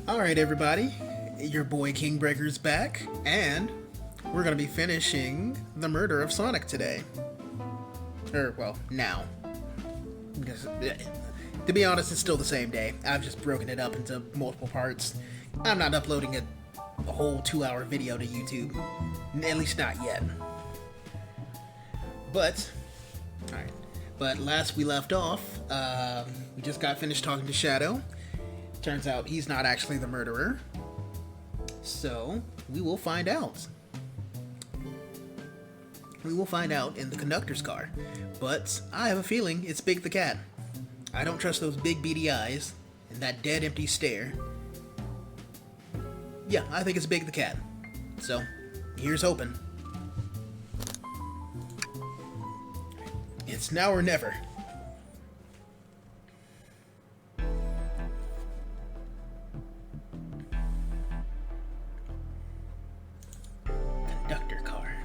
Alright, everybody, your boy Kingbreaker's back, and we're gonna be finishing the murder of Sonic today. Well, now. Because, to be honest, it's still the same day. I've just broken it up into multiple parts. I'm not uploading a whole 2-hour video to YouTube. At least not yet. But, alright. But last we left off, we just got finished talking to Shadow. Turns out he's not actually the murderer. So, we will find out. We will find out in the conductor's car. But I have a feeling it's Big the Cat. I don't trust those big beady eyes and that dead empty stare. Yeah, I think it's Big the Cat. So, here's hoping. It's now or never. Conductor car.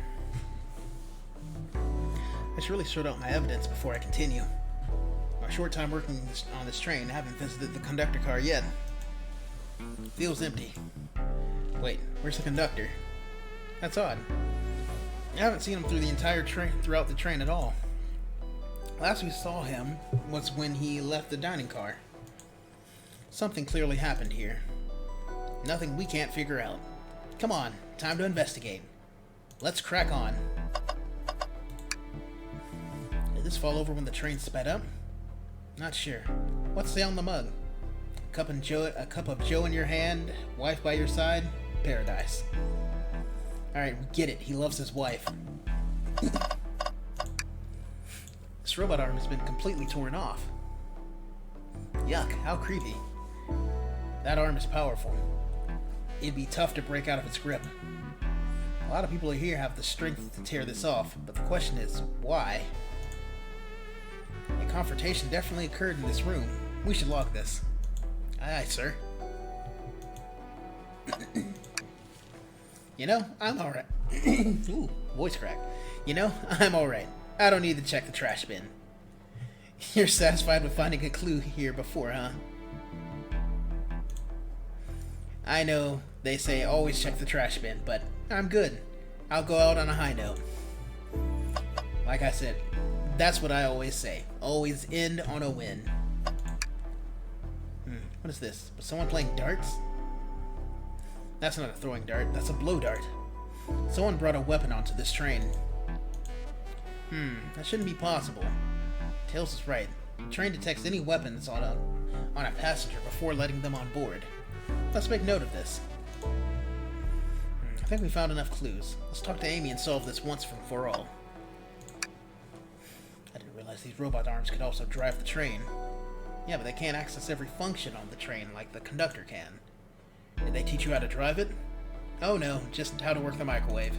I should really sort out my evidence before I continue. My short time working on this train, I haven't visited the conductor car yet. Feels empty. Wait, where's the conductor? That's odd. I haven't seen him throughout the train at all. Last we saw him was when he left the dining car. Something clearly happened here. Nothing we can't figure out. Come on, time to investigate. Let's crack on. Did this fall over when the train sped up? Not sure. What's say on the mug? A cup of Joe in your hand, wife by your side, paradise. Alright, we get it. He loves his wife. This robot arm has been completely torn off. Yuck, how creepy. That arm is powerful. It'd be tough to break out of its grip. A lot of people here have the strength to tear this off, but the question is, why? A confrontation definitely occurred in this room. We should log this. Aye, aye, sir. You know, I'm alright. Ooh, voice crack. You know, I'm alright. I don't need to check the trash bin. You're satisfied with finding a clue here before, huh? I know they say always check the trash bin, but I'm good. I'll go out on a high note. Like I said, that's what I always say. Always end on a win. What is this? Was someone playing darts? That's not a throwing dart, that's a blow dart. Someone brought a weapon onto this train. That shouldn't be possible. Tails is right. The train detects any weapons on a passenger before letting them on board. Let's make note of this. I think we found enough clues. Let's talk to Amy and solve this once and for all. I didn't realize these robot arms could also drive the train. Yeah, but they can't access every function on the train like the conductor can. Did they teach you how to drive it? Oh no, just how to work the microwave.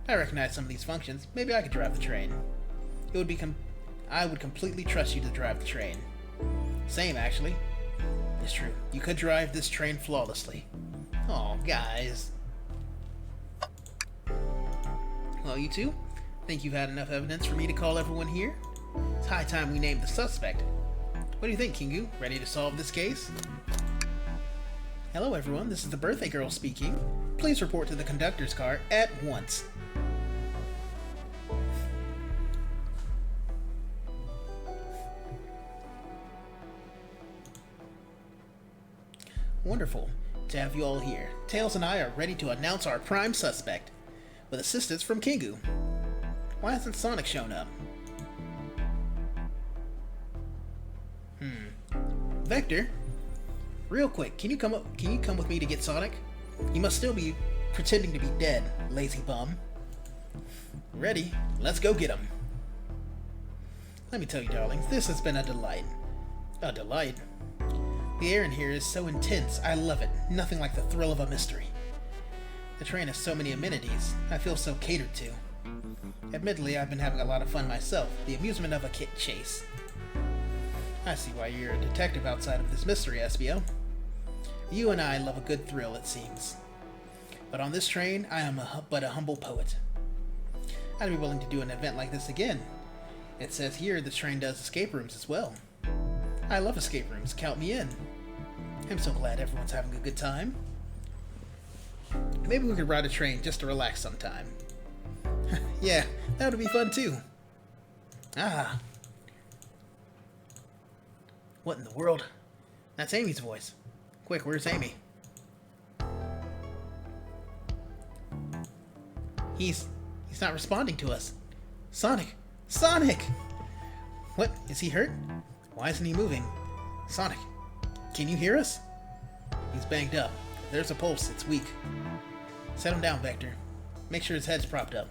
I recognize some of these functions. Maybe I could drive the train. I would completely trust you to drive the train. Same, actually. It's true. You could drive this train flawlessly. Aw, guys. Well, you two, think you've had enough evidence for me to call everyone here? It's high time we named the suspect. What do you think, Kingu? Ready to solve this case? Hello, everyone. This is the birthday girl speaking. Please report to the conductor's car at once. Wonderful to have you all here. Tails and I are ready to announce our prime suspect, with assistance from Kingu. Why hasn't Sonic shown up? Vector, real quick, can you come with me to get Sonic? He must still be pretending to be dead, lazy bum. Ready? Let's go get him. Let me tell you, darlings, this has been a delight. A delight? The air in here is so intense, I love it. Nothing like the thrill of a mystery. The train has so many amenities. I feel so catered to. Admittedly, I've been having a lot of fun myself. The amusement of a kit chase. I see why you're a detective outside of this mystery, Espio. You and I love a good thrill, it seems. But on this train, I am but a humble poet. I'd be willing to do an event like this again. It says here the train does escape rooms as well. I love escape rooms, count me in. I'm so glad everyone's having a good time. Maybe we could ride a train just to relax sometime. Yeah, that would be fun too. Ah. What in the world? That's Amy's voice. Quick, where's Amy? He's not responding to us. Sonic! Sonic! What? Is he hurt? Why isn't he moving? Sonic, can you hear us? He's banged up. If there's a pulse, it's weak. Set him down, Vector. Make sure his head's propped up.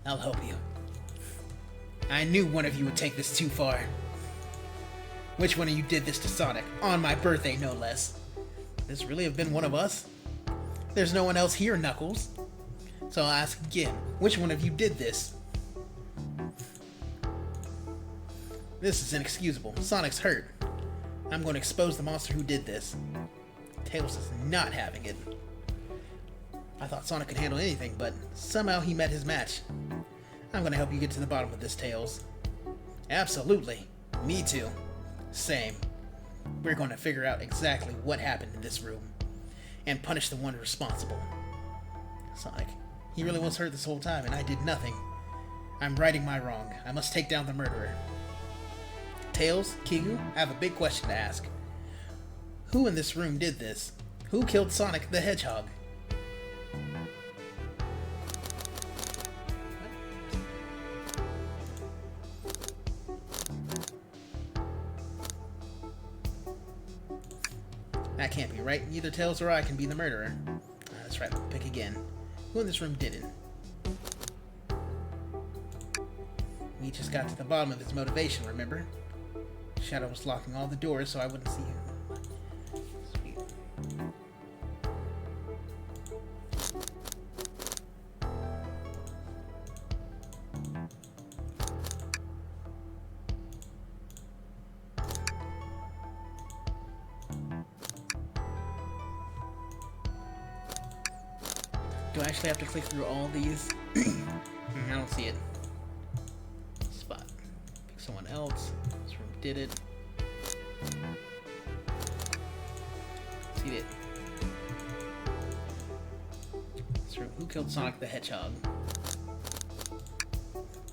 I'll help you. I knew one of you would take this too far. Which one of you did this to Sonic? On my birthday, no less. This really have been one of us? There's no one else here, Knuckles. So I'll ask again, which one of you did this? This is inexcusable. Sonic's hurt. I'm going to expose the monster who did this. Tails is not having it. I thought Sonic could handle anything, but somehow he met his match. I'm going to help you get to the bottom of this, Tails. Absolutely. Me too. Same. We're going to figure out exactly what happened in this room and punish the one responsible. Sonic, he really was hurt this whole time and I did nothing. I'm righting my wrong. I must take down the murderer. Tails, Kingu, I have a big question to ask. Who in this room did this? Who killed Sonic the Hedgehog? That can't be right. Neither Tails or I can be the murderer. That's right, pick again. Who in this room did it? We just got to the bottom of his motivation, remember? Shadow was locking all the doors so I wouldn't see him. Sweet. Do I actually have to click through all these? I don't see it. Spot. Pick someone else. This room did it. See it. This room. Who killed Sonic the Hedgehog?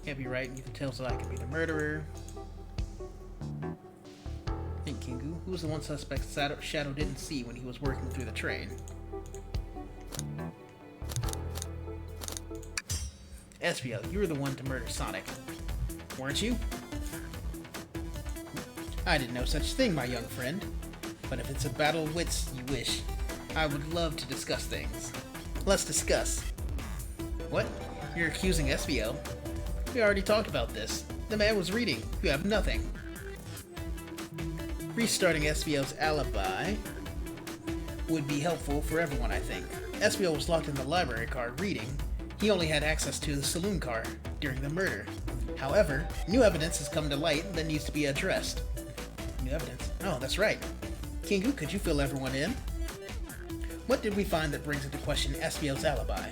Can't be right. Neither Tails or I can be the murderer. Think, Kingu. Who was the one suspect Shadow didn't see when he was working through the train? Espio, you were the one to murder Sonic, weren't you? I didn't know such thing, my young friend. But if it's a battle of wits you wish, I would love to discuss things. Let's discuss. What? You're accusing Espio? We already talked about this. The man was reading. You have nothing. Restarting Espio's alibi would be helpful for everyone, I think. Espio was locked in the library car reading. He only had access to the saloon car during the murder. However, new evidence has come to light that needs to be addressed. New evidence? Oh, that's right. Kingu, could you fill everyone in? What did we find that brings into question Espio's alibi?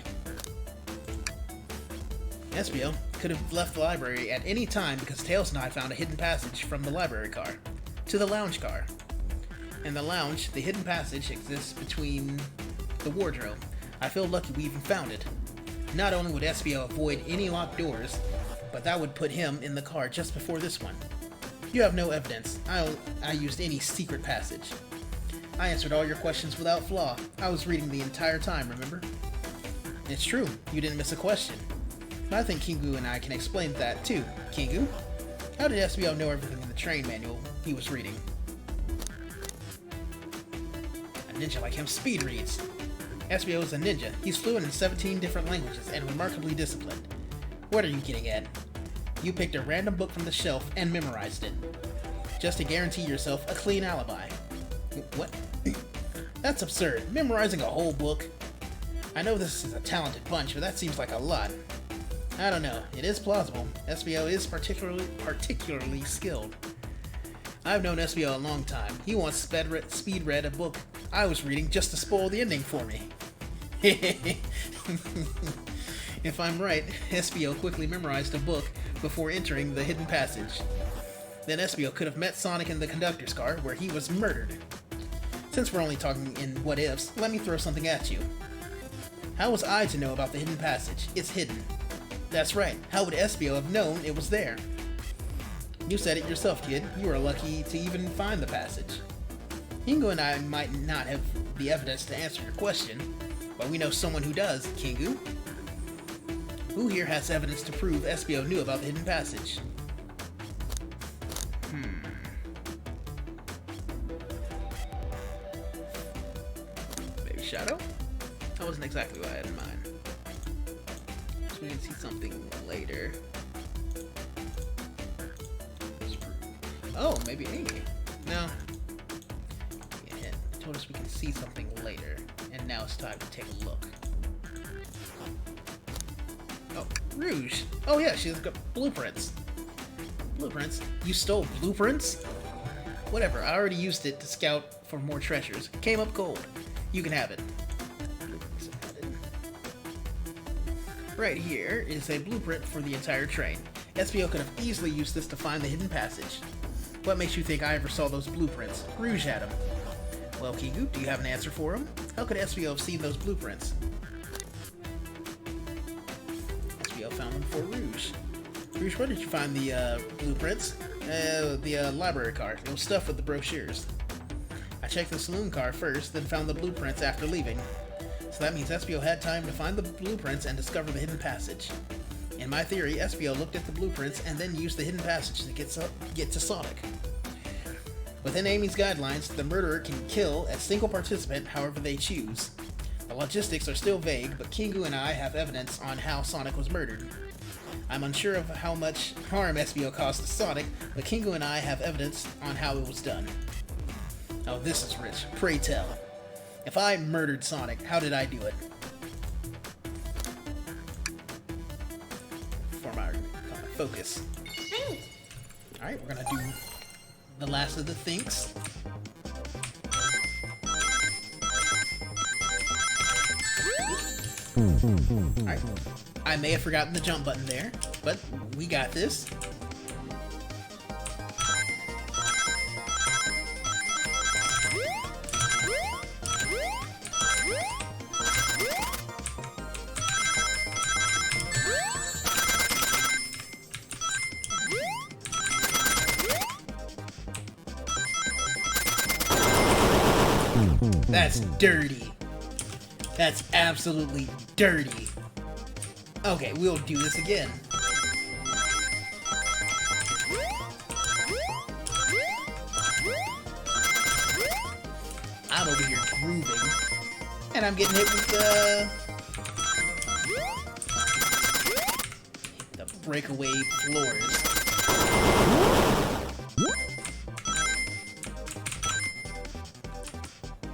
Espio could have left the library at any time because Tails and I found a hidden passage from the library car to the lounge car. In the lounge, the hidden passage exists between the wardrobe. I feel lucky we even found it. Not only would Espio avoid any locked doors, but that would put him in the car just before this one. You have no evidence. I used any secret passage. I answered all your questions without flaw. I was reading the entire time, remember? It's true, you didn't miss a question. But I think Kingu and I can explain that too. Kingu? How did Espio know everything in the train manual he was reading? A ninja like him speed reads. Espio is a ninja. He's fluent in 17 different languages and remarkably disciplined. What are you getting at? You picked a random book from the shelf and memorized it. Just to guarantee yourself a clean alibi. What? That's absurd. Memorizing a whole book? I know this is a talented bunch, but that seems like a lot. I don't know. It is plausible. Espio is particularly skilled. I've known Espio a long time. He once speed read a book I was reading just to spoil the ending for me. If I'm right, Espio quickly memorized a book before entering the hidden passage. Then Espio could have met Sonic in the conductor's car, where he was murdered. Since we're only talking in what-ifs, let me throw something at you. How was I to know about the hidden passage? It's hidden. That's right. How would Espio have known it was there? You said it yourself, kid. You were lucky to even find the passage. Kingu and I might not have the evidence to answer your question, but we know someone who does, Kingu. Who here has evidence to prove Espio knew about the hidden passage? Maybe Shadow? That wasn't exactly what I had in mind. So we can see something later. Oh, maybe Amy. No. Yeah, it told us we can see something later, and now it's time to take a look. Oh, Rouge. Oh yeah, she's got blueprints. Blueprints? You stole blueprints? Whatever, I already used it to scout for more treasures. Came up gold. You can have it. Right here is a blueprint for the entire train. Espio could have easily used this to find the hidden passage. What makes you think I ever saw those blueprints? Rouge had them. Well, Kingu, do you have an answer for him? How could Espio have seen those blueprints? Espio found them for Rouge. Rouge, where did you find the blueprints? The library car. It was stuffed with the brochures. I checked the saloon car first, then found the blueprints after leaving. So that means Espio had time to find the blueprints and discover the hidden passage. In my theory, Espio looked at the blueprints and then used the hidden passage to get to Sonic. Within Amy's guidelines, the murderer can kill a single participant however they choose. The logistics are still vague, but Kingu and I have evidence on how Sonic was murdered. I'm unsure of how much harm Espio caused to Sonic, but Kingu and I have evidence on how it was done. Oh, this is rich. Pray tell. If I murdered Sonic, how did I do it? For my argument, focus. Alright, we're gonna do the last of the thinks. Alright, I may have forgotten the jump button there, but we got this. That's dirty. That's absolutely dirty. Okay, we'll do this again. I'm over here grooving, and I'm getting hit with the breakaway floors.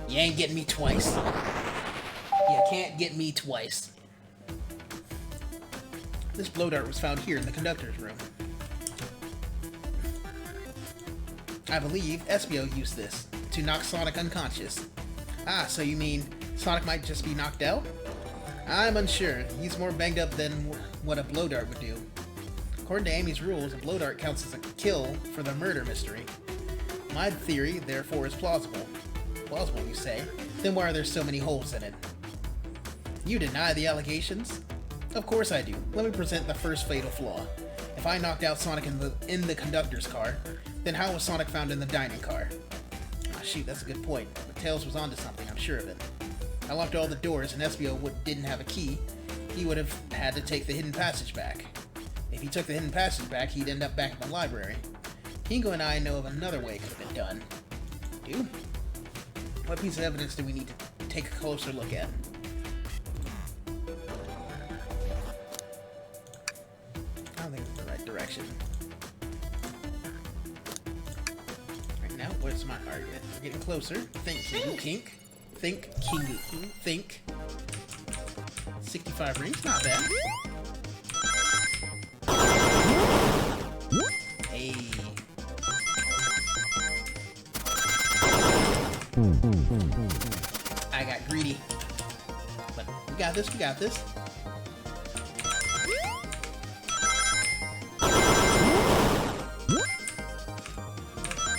You ain't getting me twice. You can't get me twice. This blow dart was found here in the conductor's room. I believe Espio used this to knock Sonic unconscious. Ah, so you mean Sonic might just be knocked out? I'm unsure. He's more banged up than what a blow dart would do. According to Amy's rules, a blow dart counts as a kill for the murder mystery. My theory, therefore, is plausible. Plausible, you say? Then why are there so many holes in it? You deny the allegations? Of course I do. Let me present the first fatal flaw. If I knocked out Sonic in the conductor's car, then how was Sonic found in the dining car? Ah, shoot, that's a good point. But Tails was onto something, I'm sure of it. I locked all the doors and Espio didn't have a key. He would have had to take the hidden passage back. If he took the hidden passage back, he'd end up back in the library. Kingo and I know of another way it could have been done. Do? What piece of evidence do we need to take a closer look at? I don't think it's the right direction. Right now, what's my argument? We're getting closer. Think, Kingu, kink. Think, Kingu, think. 65 rings, not bad. Hey. I got greedy. But we got this, we got this.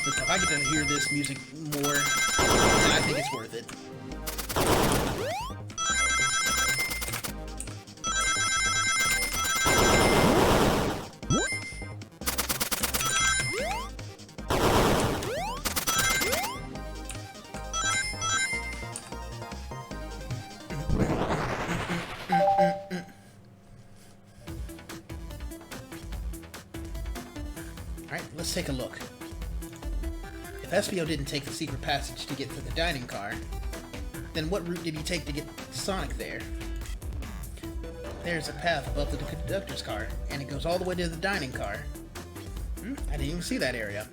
Listen, if I get to hear this music more, and I think it's worth it. Alright, let's take a look. If SBO didn't take the secret passage to get to the dining car, then what route did he take to get Sonic there? There's a path above the conductor's car, and it goes all the way to the dining car. I didn't even see that area.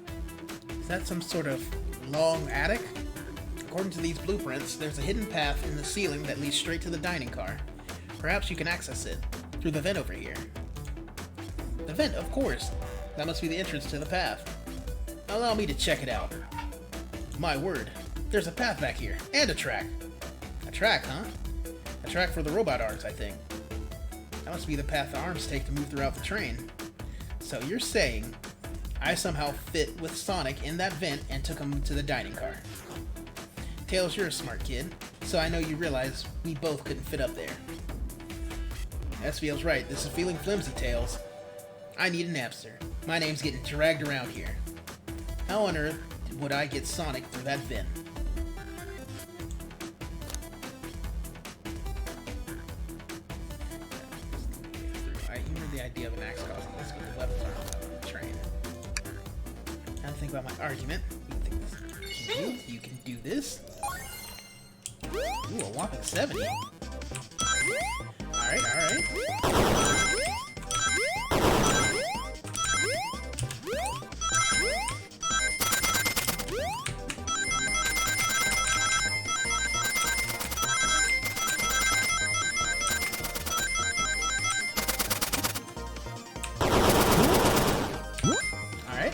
Is that some sort of long attic? According to these blueprints, there's a hidden path in the ceiling that leads straight to the dining car. Perhaps you can access it through the vent over here. The vent, of course. That must be the entrance to the path. Allow me to check it out. My word, there's a path back here, and a track. A track, huh? A track for the robot arms, I think. That must be the path the arms take to move throughout the train. So you're saying I somehow fit with Sonic in that vent and took him to the dining car. Tails, you're a smart kid, so I know you realize we both couldn't fit up there. SVL's right, this is feeling flimsy, Tails. I need an answer. My name's getting dragged around here. How on earth would I get Sonic through that vent? I humor the idea of an axe causing this with the weapons arms out on the train. Now to think about my argument. You can do this. Ooh, a whopping 70. Alright, alright.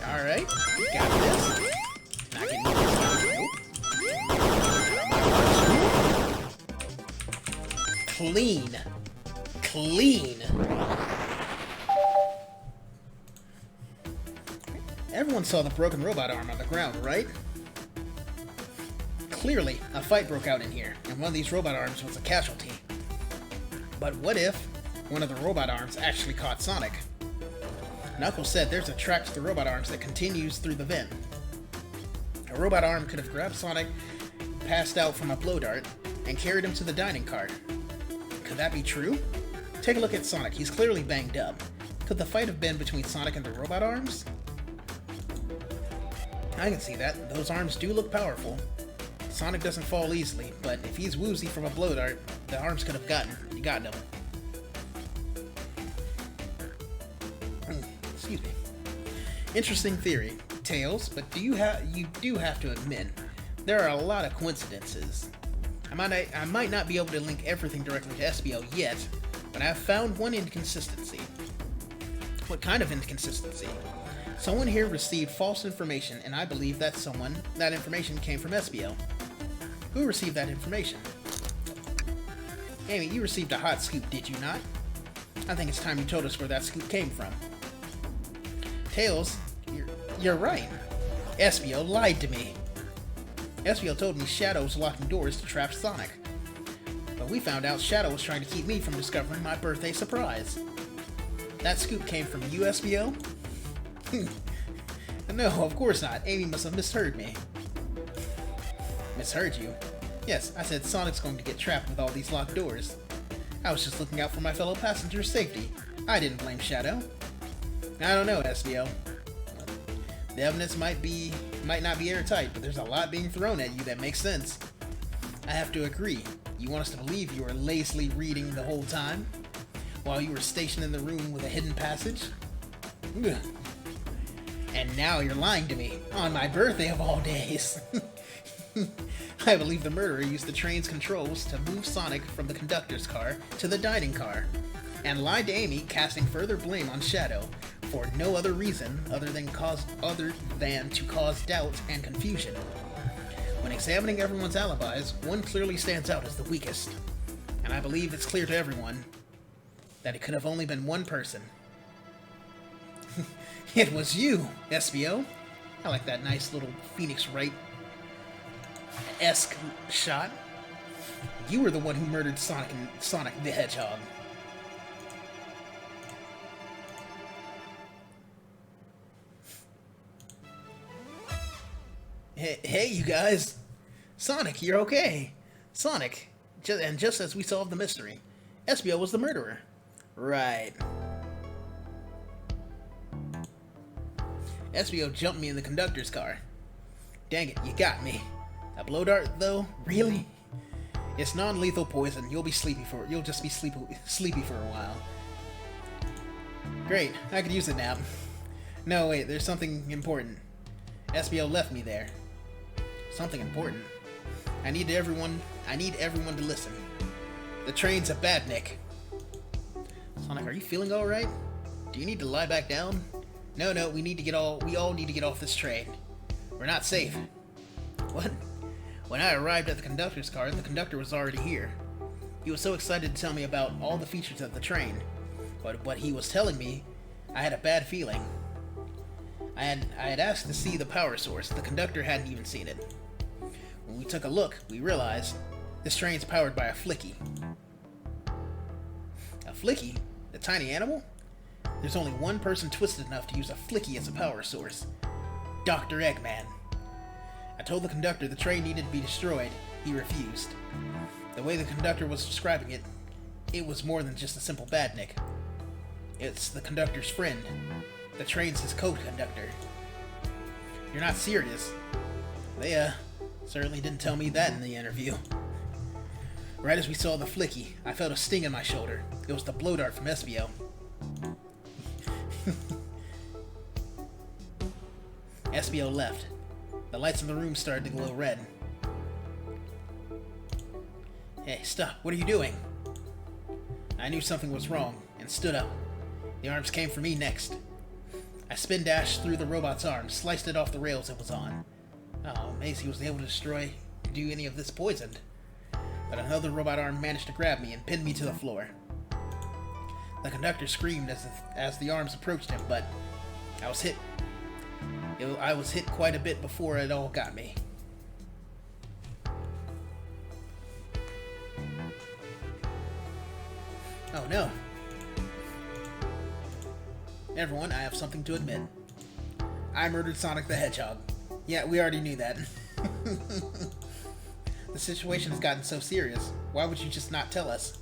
Alright, got this. Not getting this. Nope. Clean. Clean. Everyone saw the broken robot arm on the ground, right? Clearly, a fight broke out in here, and one of these robot arms was a casualty. But what if one of the robot arms actually caught Sonic? Knuckles said there's a track to the robot arms that continues through the vent. A robot arm could have grabbed Sonic, passed out from a blow dart, and carried him to the dining car. Could that be true? Take a look at Sonic, he's clearly banged up. Could the fight have been between Sonic and the robot arms? I can see that, those arms do look powerful. Sonic doesn't fall easily, but if he's woozy from a blow dart, the arms could have gotten him. Excuse me. Interesting theory, Tails, but you do have to admit, there are a lot of coincidences. I might not be able to link everything directly to SBO yet, but I've found one inconsistency. What kind of inconsistency? Someone here received false information, and I believe that information came from SBO. Who received that information? Amy, you received a hot scoop, did you not? I think it's time you told us where that scoop came from. Tails, you're right. SBO lied to me. SBO told me Shadow was locking doors to trap Sonic. But we found out Shadow was trying to keep me from discovering my birthday surprise. That scoop came from you, SBO? No, of course not. Amy must have misheard me. Misheard you? Yes, I said Sonic's going to get trapped with all these locked doors. I was just looking out for my fellow passengers' safety. I didn't blame Shadow. I don't know, SBO. The evidence might not be airtight, but there's a lot being thrown at you that makes sense. I have to agree. You want us to believe you were lazily reading the whole time? While you were stationed in the room with a hidden passage? Ugh. And now you're lying to me, on my birthday of all days. I believe the murderer used the train's controls to move Sonic from the conductor's car to the dining car, and lied to Amy, casting further blame on Shadow, for no other reason other than to cause doubt and confusion. When examining everyone's alibis, one clearly stands out as the weakest, and I believe it's clear to everyone that it could have only been one person. It was you, SBO. I like that nice little Phoenix Wright esque shot. You were the one who murdered Sonic the Hedgehog. Hey, you guys! Sonic, you're okay! Sonic, and just as we solved the mystery, Espio was the murderer. Right. Espio jumped me in the conductor's car. Dang it, you got me. A blow dart, though? Really? It's non-lethal poison. You'll just be sleepy for a while. Great, I could use a nap. No, wait, there's something important. Espio left me there. Something important. I need everyone to listen. The train's a badnik. Sonic, are you feeling alright? Do you need to lie back down? No, we all need to get off this train. We're not safe. What? When I arrived at the conductor's car, the conductor was already here. He was so excited to tell me about all the features of the train. But what he was telling me, I had a bad feeling. I had asked to see the power source. The conductor hadn't even seen it. When we took a look, we realized this train's powered by a flicky. A flicky? The tiny animal? There's only one person twisted enough to use a flicky as a power source. Dr. Eggman. I told the conductor the train needed to be destroyed. He refused. The way the conductor was describing it, it was more than just a simple badnik. It's the conductor's friend. The train's his co-conductor. You're not serious. They, certainly didn't tell me that in the interview. Right as we saw the flicky, I felt a sting in my shoulder. It was the blow dart from Espio. Espio left. The lights in the room started to glow red. Hey, stop. What are you doing? I knew something was wrong and stood up. The arms came for me next. I spin dashed through the robot's arm, sliced it off the rails it was on. Oh, Macy was able to do any of this poisoned. But another robot arm managed to grab me and pinned me to the floor. The conductor screamed as the arms approached him, but I was hit. I was hit quite a bit before it all got me. Oh no. Everyone, I have something to admit. I murdered Sonic the Hedgehog. Yeah, we already knew that. The situation has gotten so serious. Why would you just not tell us?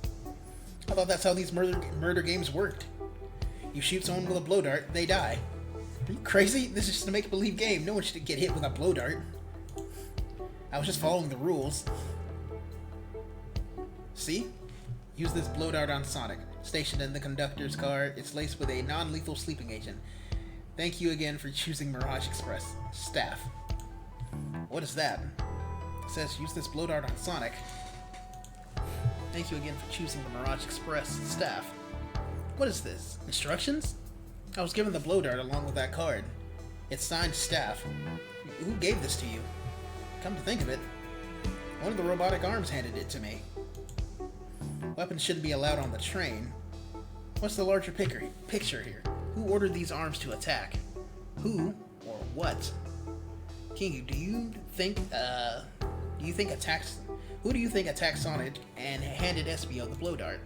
I thought that's how these murder games worked. You shoot someone with a blow dart, they die. Are you crazy? This is just a make-believe game. No one should get hit with a blow dart. I was just following the rules. See? Use this blow dart on Sonic. Stationed in the conductor's car, it's laced with a non-lethal sleeping agent. Thank you again for choosing Mirage Express. Staff. What is that? It says use this blow dart on Sonic. Thank you again for choosing the Mirage Express. Staff. What is this? Instructions? I was given the blow dart along with that card. It's signed Staff. Who gave this to you? Come to think of it, one of the robotic arms handed it to me. Weapons shouldn't be allowed on the train. What's the larger picture here? Who ordered these arms to attack? Who or what? King, who do you think attacked Sonic and handed Espio the blow dart?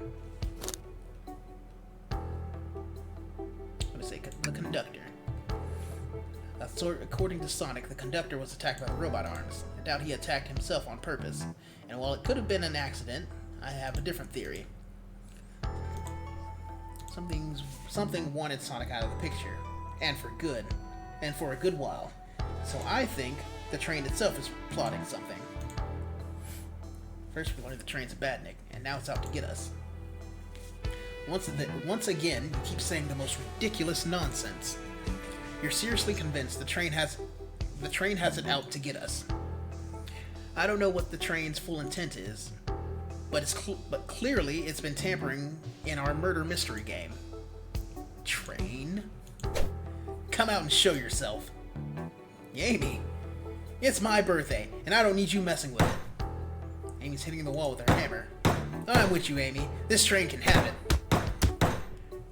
Let me say the conductor. According to Sonic, the conductor was attacked by the robot arms. I doubt he attacked himself on purpose. And while it could have been an accident, I have a different theory. Something wanted Sonic out of the picture, and for good, and for a good while. So I think the train itself is plotting something. First we learned the train's a badnik, and now it's out to get us. Once again, you keep saying the most ridiculous nonsense. You're seriously convinced the train has it out to get us. I don't know what the train's full intent is, but clearly it's been tampering in our murder mystery game. Train? Come out and show yourself. Amy, it's my birthday, and I don't need you messing with it. Amy's hitting the wall with her hammer. I'm with you, Amy. This train can have it.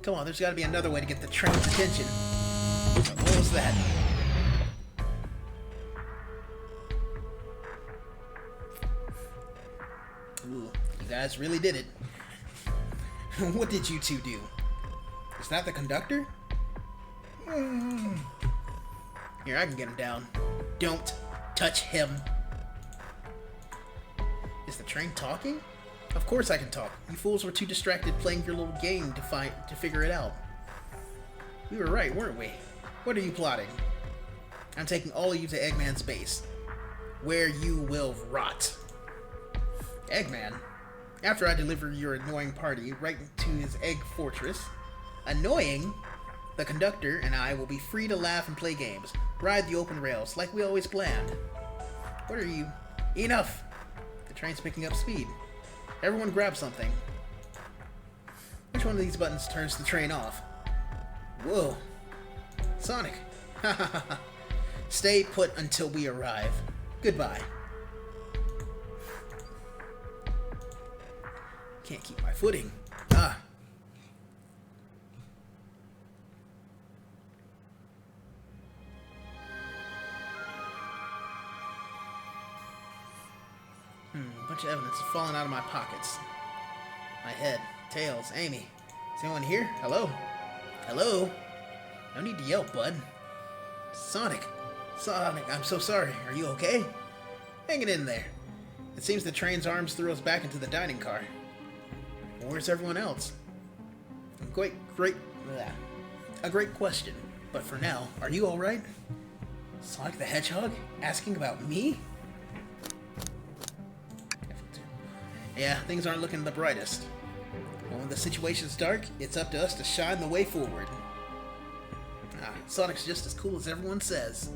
Come on, there's got to be another way to get the train's attention. What was that? guys really did it. What did you two do? Is that the conductor? Here, I can get him down. Don't touch him. Is the train talking? Of course I can talk. You fools were too distracted playing your little game to figure it out. We were right, weren't we? What are you plotting? I'm taking all of you to Eggman's base, where you will rot. Eggman? After I deliver your annoying party right to his egg fortress, annoying? The conductor and I will be free to laugh and play games, ride the open rails like we always planned. What are you? Enough! The train's picking up speed. Everyone grab something. Which one of these buttons turns the train off? Whoa. Sonic. Stay put until we arrive. Goodbye. Can't keep my footing. A bunch of evidence is falling out of my pockets. My head, Tails, Amy. Is anyone here? Hello? Hello? No need to yell, bud. Sonic. Sonic, I'm so sorry. Are you okay? Hang it in there. It seems the train's arms threw us back into the dining car. Well, where's everyone else? A great question. But for now, are you alright? Sonic the Hedgehog? Asking about me? Yeah, things aren't looking the brightest. But when the situation's dark, it's up to us to shine the way forward. Sonic's just as cool as everyone says.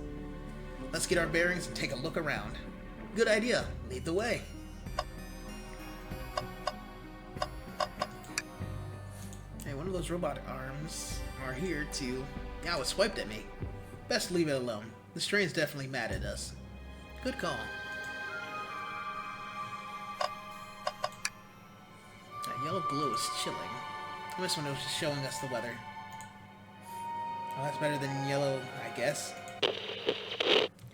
Let's get our bearings and take a look around. Good idea. Lead the way. Hey, one of those robot arms are here to... Yeah, it was swiped at me. Best leave it alone. This train's definitely mad at us. Good call. That yellow glow is chilling. This one was just showing us the weather. Well, that's better than yellow, I guess.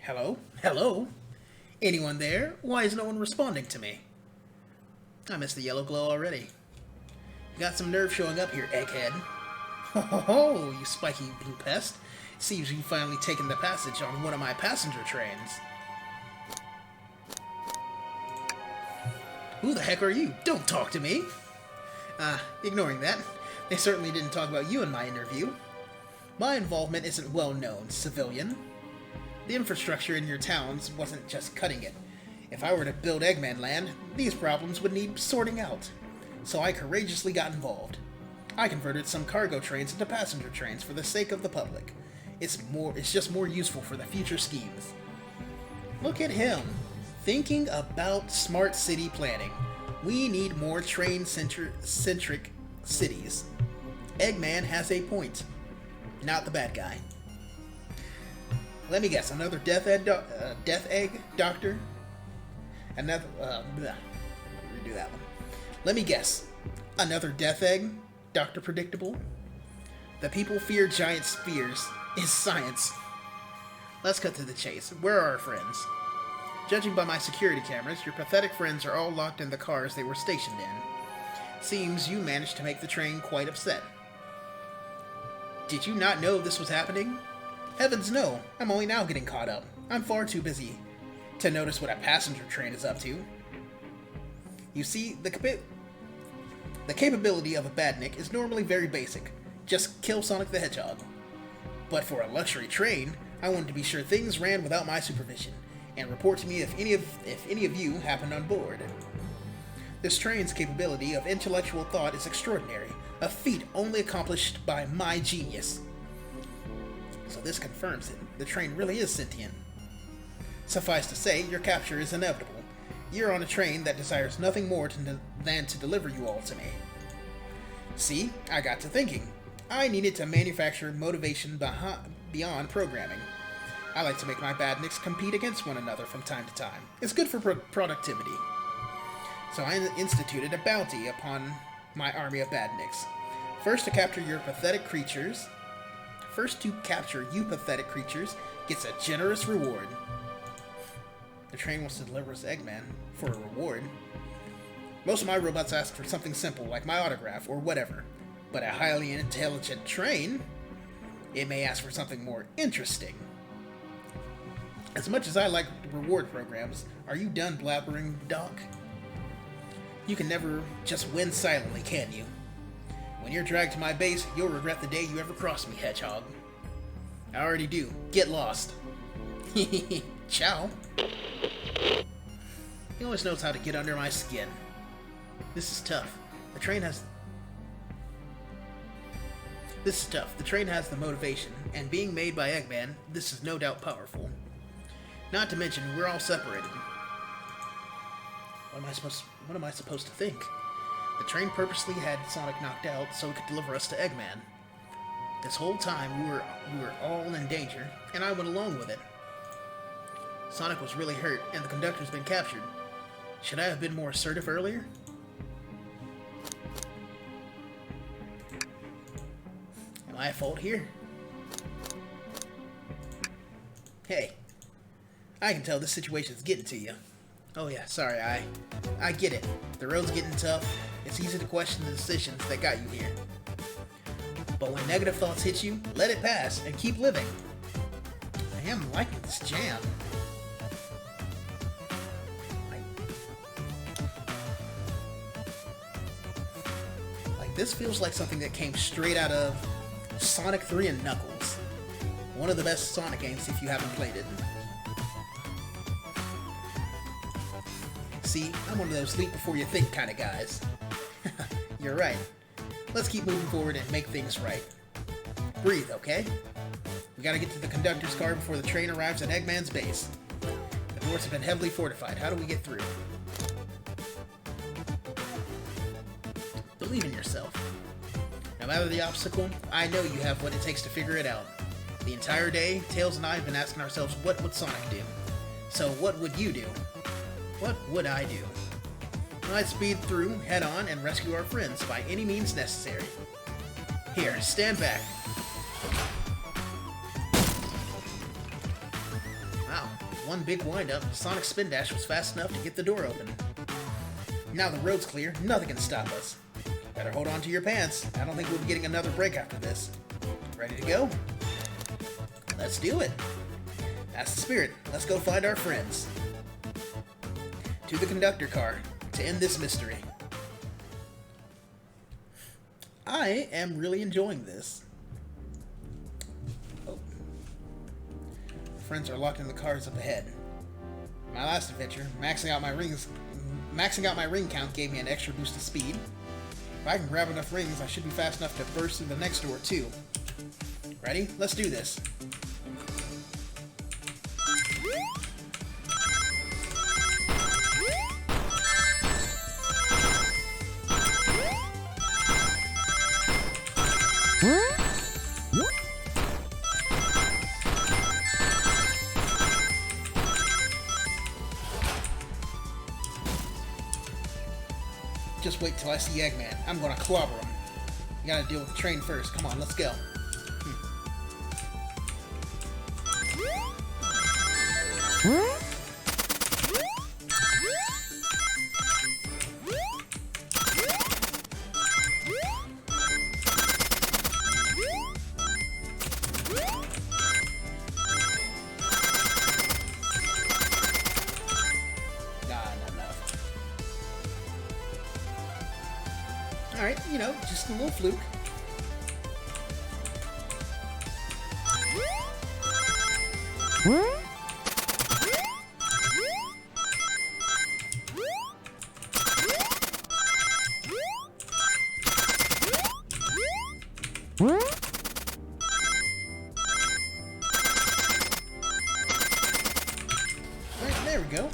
Hello? Hello? Anyone there? Why is no one responding to me? I missed the yellow glow already. You got some nerve showing up here, egghead. Ho ho ho, you spiky blue pest. Seems you've finally taken the passage on one of my passenger trains. Who the heck are you? Don't talk to me! Ignoring that, they certainly didn't talk about you in my interview. My involvement isn't well known, civilian. The infrastructure in your towns wasn't just cutting it. If I were to build Eggman Land, these problems would need sorting out. So I courageously got involved. I converted some cargo trains into passenger trains for the sake of the public. It's just more useful for the future schemes. Look at him, thinking about smart city planning. We need more train-centric cities. Eggman has a point. Not the bad guy. Let me guess, another death egg doctor? Another, redo that one. Let me guess, another death egg, Dr. Predictable? The people fear giant spheres is science. Let's cut to the chase. Where are our friends? Judging by my security cameras, your pathetic friends are all locked in the cars they were stationed in. Seems you managed to make the train quite upset. Did you not know this was happening? Heavens no, I'm only now getting caught up. I'm far too busy to notice what a passenger train is up to. You see, the capability of a badnik is normally very basic. Just kill Sonic the Hedgehog. But for a luxury train, I wanted to be sure things ran without my supervision, and report to me if any of you happened on board. This train's capability of intellectual thought is extraordinary, a feat only accomplished by my genius. So this confirms it. The train really is sentient. Suffice to say, your capture is inevitable. You're on a train that desires nothing more than to deliver you all to me. See, I got to thinking. I needed to manufacture motivation beyond programming. I like to make my badniks compete against one another from time to time. It's good for productivity. So I instituted a bounty upon my army of badniks. First to capture you pathetic creatures gets a generous reward. The train wants to deliver us Eggman for a reward. Most of my robots ask for something simple, like my autograph or whatever. But a highly intelligent train, it may ask for something more interesting. As much as I like reward programs, are you done blabbering, Doc? You can never just win silently, can you? When you're dragged to my base, you'll regret the day you ever crossed me, Hedgehog. I already do. Get lost. Ciao. He always knows how to get under my skin. This is tough. The train has the motivation, and being made by Eggman, this is no doubt powerful. Not to mention, we're all separated. What am I supposed to think? The train purposely had Sonic knocked out so it could deliver us to Eggman. This whole time, we were all in danger, and I went along with it. Sonic was really hurt, and the conductor's been captured. Should I have been more assertive earlier? Am I at fault here? Hey, I can tell this situation's getting to you. Oh yeah, sorry, I get it. The road's getting tough. It's easy to question the decisions that got you here. But when negative thoughts hit you, let it pass and keep living. I am liking this jam. This feels like something that came straight out of Sonic 3 and Knuckles. One of the best Sonic games if you haven't played it. See, I'm one of those leap before you think kind of guys. You're right. Let's keep moving forward and make things right. Breathe, okay? We gotta get to the conductor's car before the train arrives at Eggman's base. The doors have been heavily fortified. How do we get through? Believe in yourself. No matter the obstacle, I know you have what it takes to figure it out. The entire day, Tails and I have been asking ourselves, what would Sonic do? So what would you do? What would I do? I'd speed through, head on, and rescue our friends by any means necessary. Here, stand back. Wow, one big wind-up, Sonic's spin dash was fast enough to get the door open. Now the road's clear, nothing can stop us. Better hold on to your pants. I don't think we'll be getting another break after this. Ready to go? Let's do it. That's the spirit. Let's go find our friends. To the conductor car to end this mystery. I am really enjoying this. Oh. Friends are locked in the cars up ahead. My last adventure, maxing out my ring count gave me an extra boost of speed. If I can grab enough rings, I should be fast enough to burst through the next door too. Ready? Let's do this. Just wait till I see Eggman. I'm gonna clobber him. You gotta deal with the train first. Come on, let's go. Alright, you know, just a little fluke. Alright, there we go.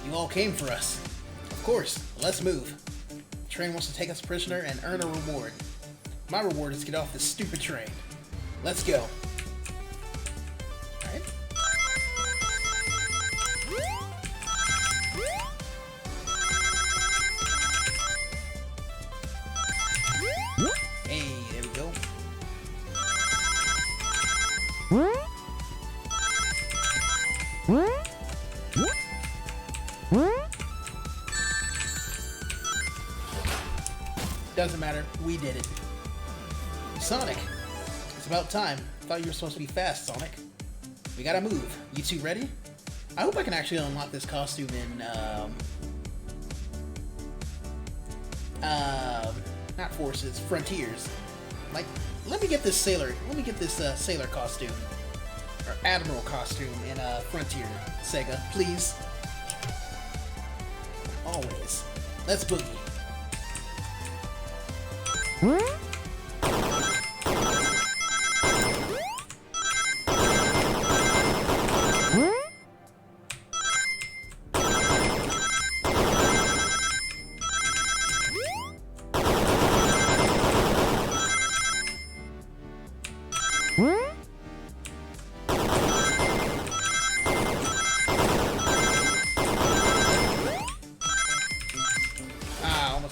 You all came for us. Of course, let's move. The train wants to take us prisoner and earn a reward. My reward is to get off this stupid train. Let's go. Alright. Hey, there we go. doesn't matter. We did it. Sonic, it's about time. Thought you were supposed to be fast, Sonic. We gotta move. You two ready? I hope I can actually unlock this costume in, not Forces, Frontiers. Like, let me get this sailor costume. Or Admiral costume in, Frontier, Sega, please. Always. Let's boogie.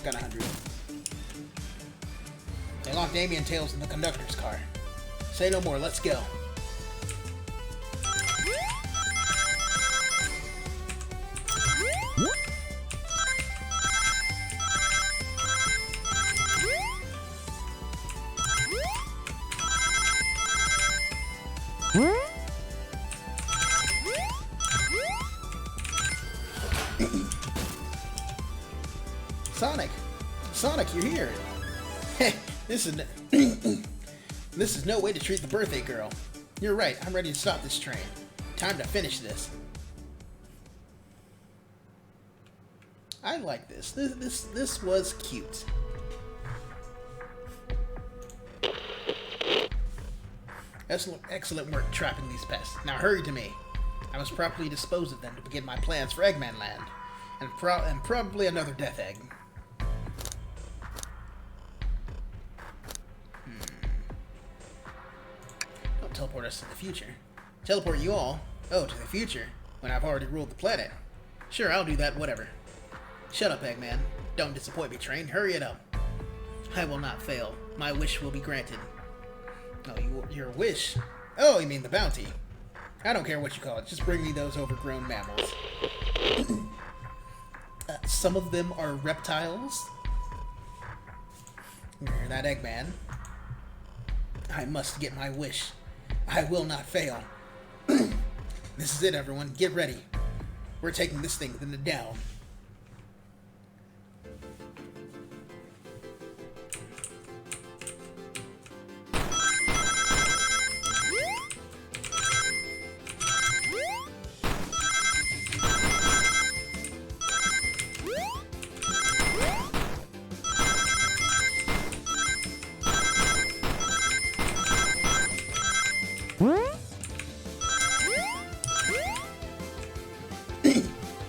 Got 100. They locked Amy and Tails in the conductor's car. Say no more, let's go. Sonic, you're here. This is no way to treat the birthday girl. You're right. I'm ready to stop this train. Time to finish this. I like this. This was cute. Excellent work trapping these pests. Now hurry to me. I must properly dispose of them to begin my plans for Eggman Land, and probably another Death Egg. Don't teleport us to the future. Teleport you all? Oh, to the future, when I've already ruled the planet. Sure, I'll do that, whatever. Shut up, Eggman. Don't disappoint me, train. Hurry it up. I will not fail. My wish will be granted. Oh, your wish? Oh, you mean the bounty. I don't care what you call it. Just bring me those overgrown mammals. Some of them are reptiles. You're that Eggman. I must get my wish. I will not fail. This is it, everyone. Get ready. We're taking this thing down.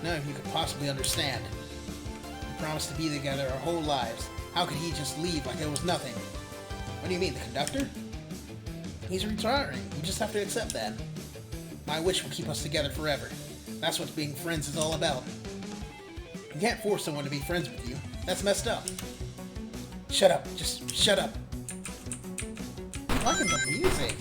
None of you could possibly understand. We promised to be together our whole lives. How could he just leave like there was nothing? What do you mean, the conductor? He's retiring. You just have to accept that. My wish will keep us together forever. That's what being friends is all about. You can't force someone to be friends with you. That's messed up. Shut up. Just shut up. I'm liking the music.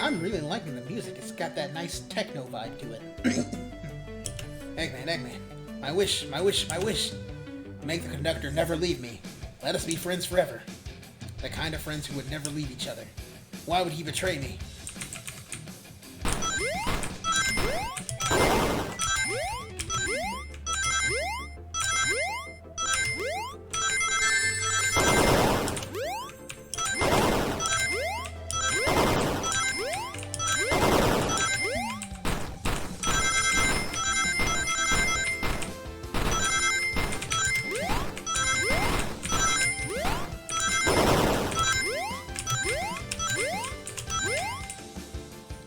I'm really liking the music. It's got that nice techno vibe to it. Eggman. My wish. Make the conductor never leave me. Let us be friends forever. The kind of friends who would never leave each other. Why would he betray me?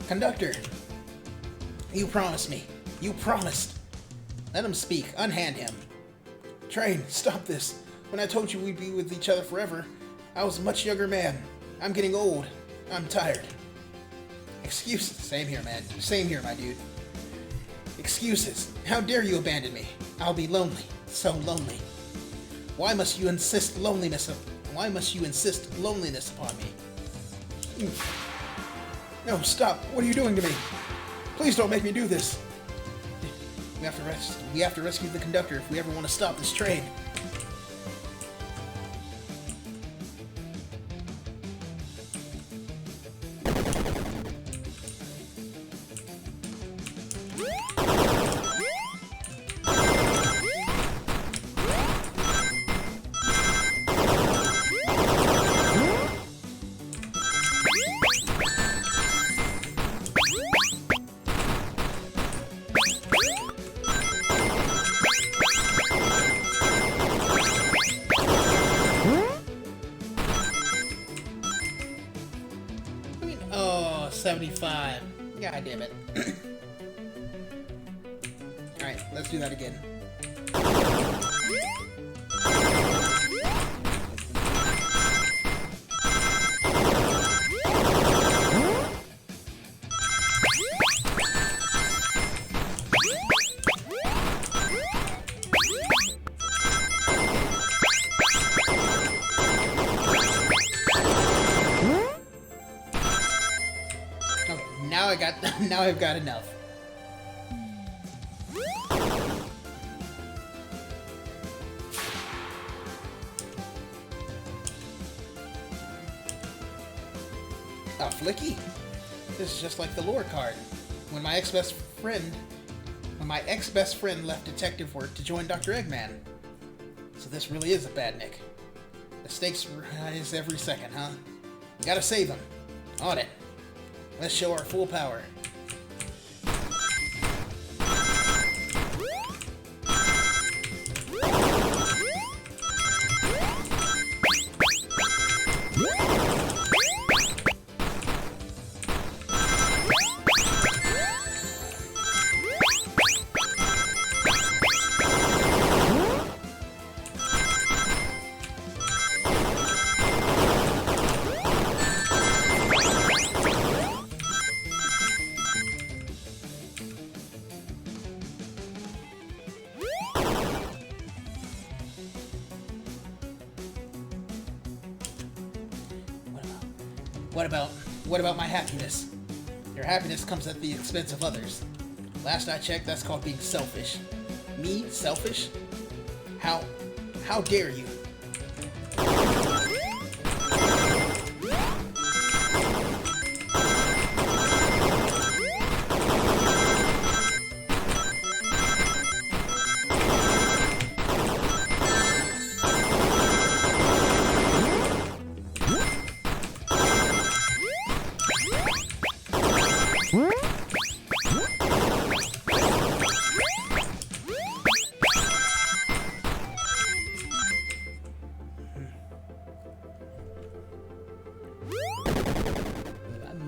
Conductor, you promised me. You promised. Let him speak. Unhand him. Train, stop this. When I told you we'd be with each other forever, I was a much younger man. I'm getting old. I'm tired. Excuses. Same here, man. Same here, my dude. Excuses. How dare you abandon me? I'll be lonely, so lonely. Why must you insist loneliness upon me? No, stop. What are you doing to me? Please don't make me do this. We have to rescue the conductor if we ever want to stop this train. Oh, 75. God damn it. Alright, let's do that again. Now I've got enough. A flicky? This is just like the lore card. When my ex-best friend left detective work to join Dr. Eggman. So this really is a badnik. The stakes rise every second, huh? We gotta save him. On it. Let's show our full power. What about my happiness? Your happiness comes at the expense of others. Last I checked, that's called being selfish. Me? Selfish? How dare you?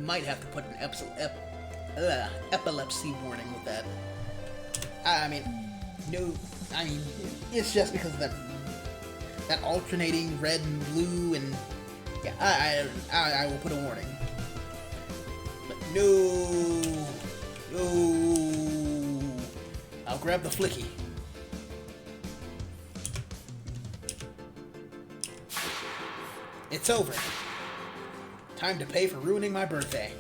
Might have to put an epilepsy warning with that. I mean, no, I mean, it's just because of that alternating red and blue, and yeah, I will put a warning. But no, I'll grab the flicky. It's over. Time to pay for ruining my birthday.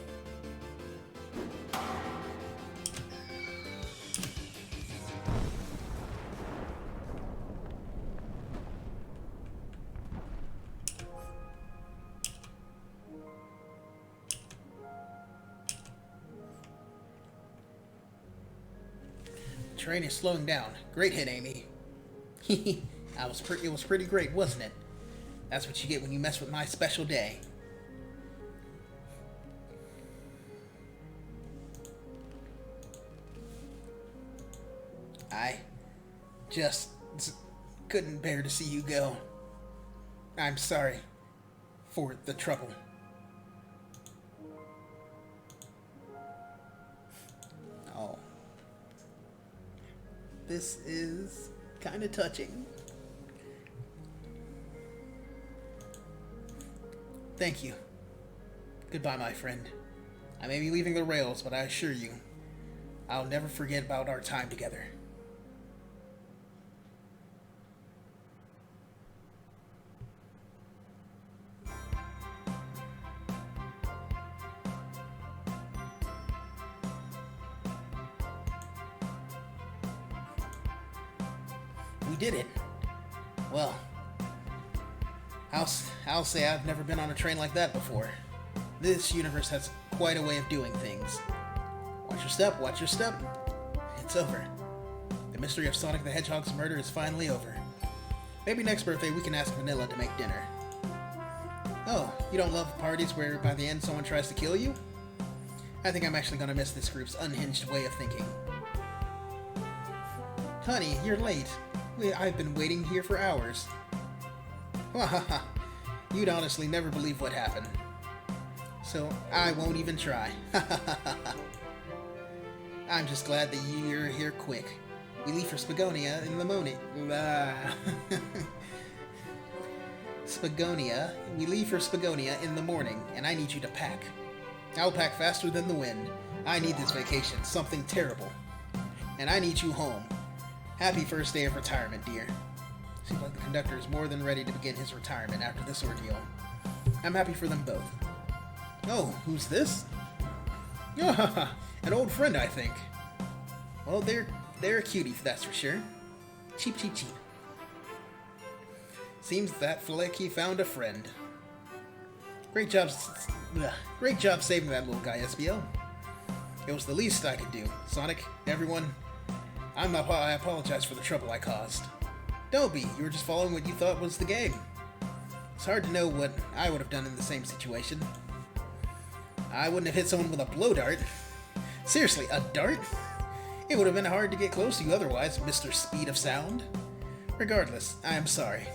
The train is slowing down. Great hit, Amy. It was pretty great, wasn't it? That's what you get when you mess with my special day. I just couldn't bear to see you go. I'm sorry for the trouble. Oh. This is kind of touching. Thank you. Goodbye, my friend. I may be leaving the rails, but I assure you, I'll never forget about our time together. we did it. Well, I'll say I've never been on a train like that before. This universe has quite a way of doing things. Watch your step, watch your step. It's over. The mystery of Sonic the Hedgehog's murder is finally over. Maybe next birthday we can ask Vanilla to make dinner. Oh, you don't love parties where by the end someone tries to kill you? I think I'm actually gonna miss this group's unhinged way of thinking. Honey, you're late. I've been waiting here for hours. Wahaha. You'd honestly never believe what happened. So I won't even try. I'm just glad that you're here quick. We leave for Spagonia in the morning. We leave for Spagonia in the morning, and I need you to pack. I'll pack faster than the wind. I need this vacation, something terrible. And I need you home. Happy first day of retirement, dear. Seems like the conductor is more than ready to begin his retirement after this ordeal. I'm happy for them both. Oh, who's this? An old friend, I think. Well, they're a cutie, that's for sure. Cheep, cheep, cheep. Seems that Flecky found a friend. Great job saving that little guy, SBL. It was the least I could do. Sonic, everyone, I apologize for the trouble I caused. Don't be. You were just following what you thought was the game. It's hard to know what I would have done in the same situation. I wouldn't have hit someone with a blow dart. Seriously, a dart? It would have been hard to get close to you otherwise, Mr. Speed of Sound. Regardless, I am sorry.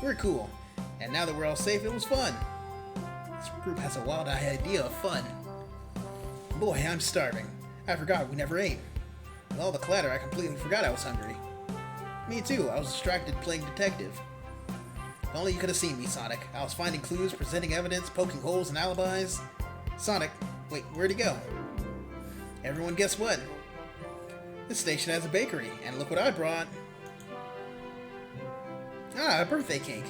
We're cool, and now that we're all safe, it was fun. This group has a wild idea of fun. Boy, I'm starving. I forgot we never ate. With all the clatter, I completely forgot I was hungry. Me too, I was distracted playing detective. If only you could have seen me, Sonic. I was finding clues, presenting evidence, poking holes in alibis. Sonic, wait, where'd he go? Everyone, guess what? This station has a bakery, and look what I brought. Ah, a birthday cake.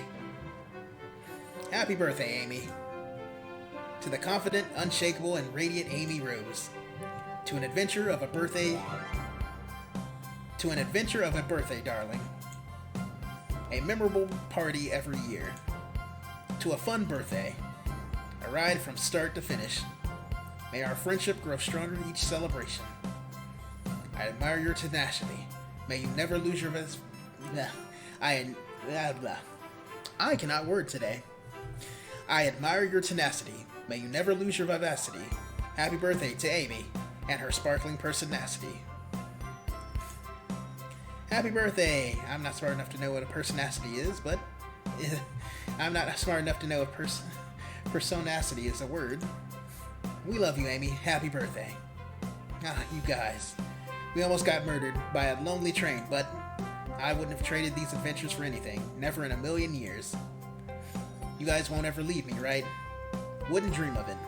Happy birthday, Amy. To the confident, unshakable, and radiant Amy Rose. To an adventure of a birthday, darling. A memorable party every year. To a fun birthday. A ride from start to finish. May our friendship grow stronger each celebration. I admire your tenacity. May you never lose your I cannot word today. I admire your tenacity. May you never lose your vivacity. Happy birthday to Amy and her sparkling personacity. Happy birthday! I'm not smart enough to know what a personacity is, but I'm not smart enough to know if personacity is a word. We love you, Amy. Happy birthday. Ah, you guys. We almost got murdered by a lonely train, but I wouldn't have traded these adventures for anything. Never in a million years. You guys won't ever leave me, right? Wouldn't dream of it.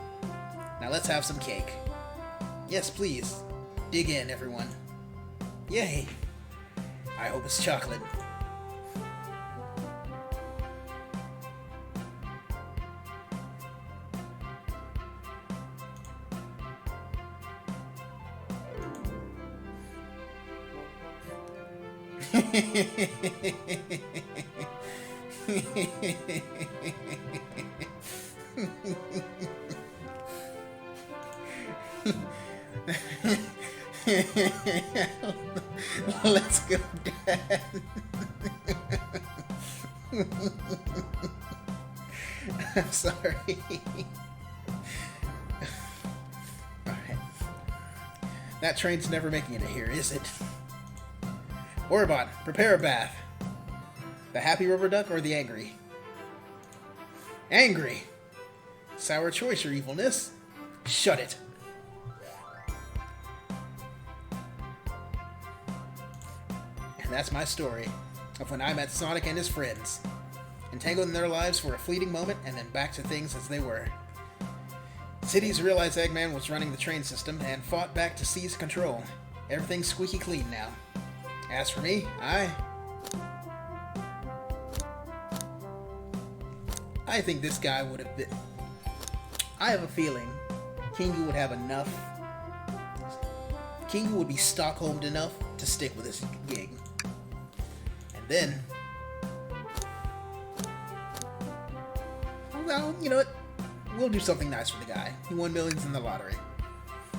Now let's have some cake. Yes, please. Dig in, everyone. Yay! I hope it's chocolate. Let's go, Dad. I'm sorry. Alright. That train's never making it here, is it? Orbot, prepare a bath. The happy rubber duck or the angry? Angry! Sour choice, your evilness. Shut it. And that's my story of when I met Sonic and his friends, entangled in their lives for a fleeting moment and then back to things as they were. Cities realized Eggman was running the train system and fought back to seize control. Everything's squeaky clean now. As for me, I think this guy would have been... I have a feeling Kingu would have enough... Kingu would be Stockholmed enough to stick with this gig. And Then, well, you know what? We'll do something nice for the guy. He won millions in the lottery.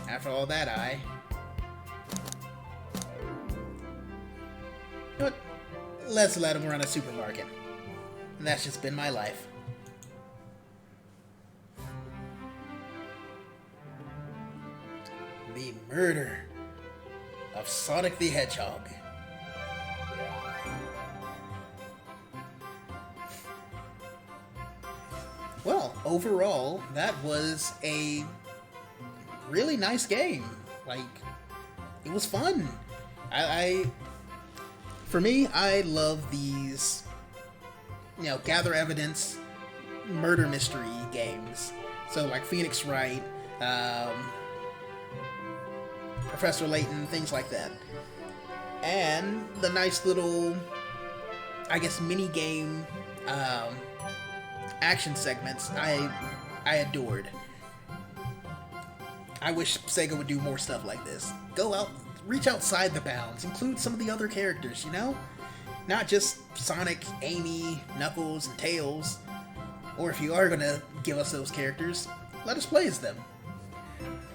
After all that, you know what? Let's let him run a supermarket. And that's just been my life. The murder of Sonic the Hedgehog. Well, overall, that was a really nice game. Like, it was fun. For me, I love these, you know, gather evidence, murder mystery games. So, like Phoenix Wright, Professor Layton, things like that. And the nice little, I guess, mini game, action segments I adored. I wish Sega would do more stuff like this. Go out, reach outside the bounds, include some of the other characters, you know? Not just Sonic, Amy, Knuckles, and Tails. Or if you are gonna give us those characters, let us play as them.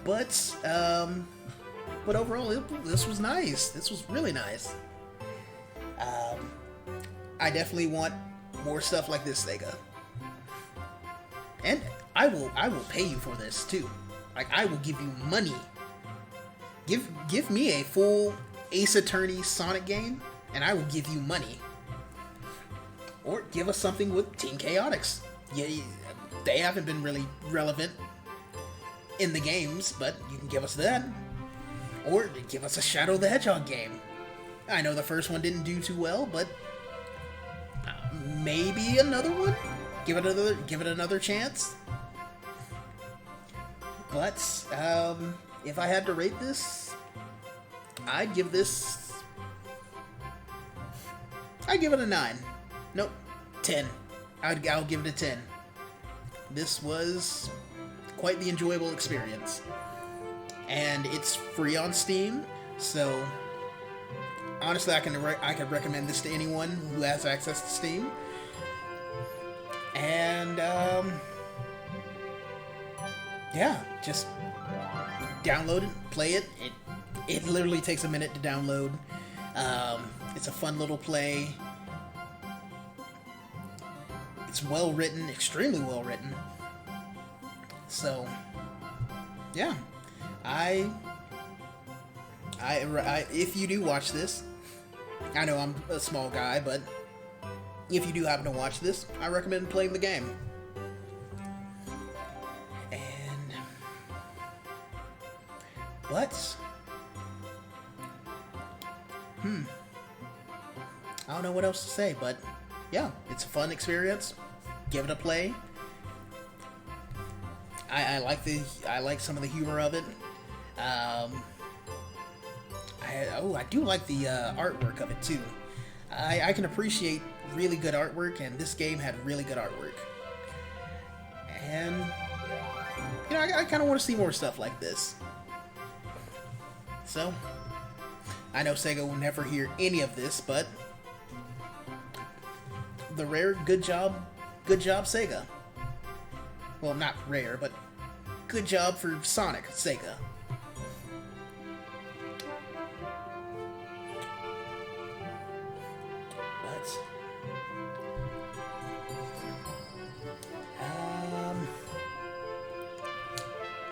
But overall, this was nice. This was really nice. I definitely want more stuff like this, Sega. And I will pay you for this too. Like, I will give you money. Give me a full Ace Attorney Sonic game, and I will give you money. Or give us something with Team Chaotix. Yeah, they haven't been really relevant in the games, but you can give us that. Or give us a Shadow the Hedgehog game. I know the first one didn't do too well, but maybe another one? Give it another chance. But if I had to rate this, I'd give it a 9. Nope, 10. I'll give it a 10. This was quite the enjoyable experience. And it's free on Steam, so honestly, I could recommend this to anyone who has access to Steam. And yeah, just download it, play it. It literally takes a minute to download. It's a fun little play. It's well written, extremely well written. So yeah, if you do watch this, I know I'm a small guy, but if you do happen to watch this, I recommend playing the game. But I don't know what else to say, but yeah, it's a fun experience. Give it a play. I like some of the humor of it. I do like the artwork of it too. I can appreciate really good artwork, and this game had really good artwork. And you know, I kind of want to see more stuff like this. So I know Sega will never hear any of this, but the rare good job Sega. Well, not rare, but good job for Sonic, Sega. But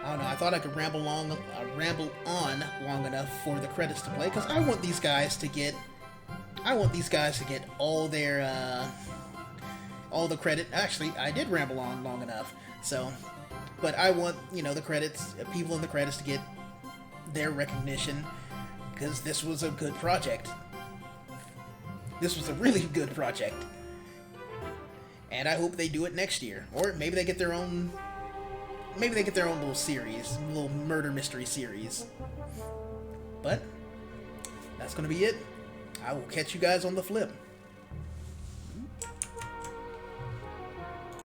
I don't know. I thought I could ramble on long enough for the credits to play, because I want these guys to get all their all the credit. Actually, I did ramble on long enough. So, but I want, you know, the credits, people in the credits to get their recognition, because this was a good project. This was a really good project. And I hope they do it next year. Or maybe they get their own little series, little murder mystery series. But that's going to be it. I will catch you guys on the flip.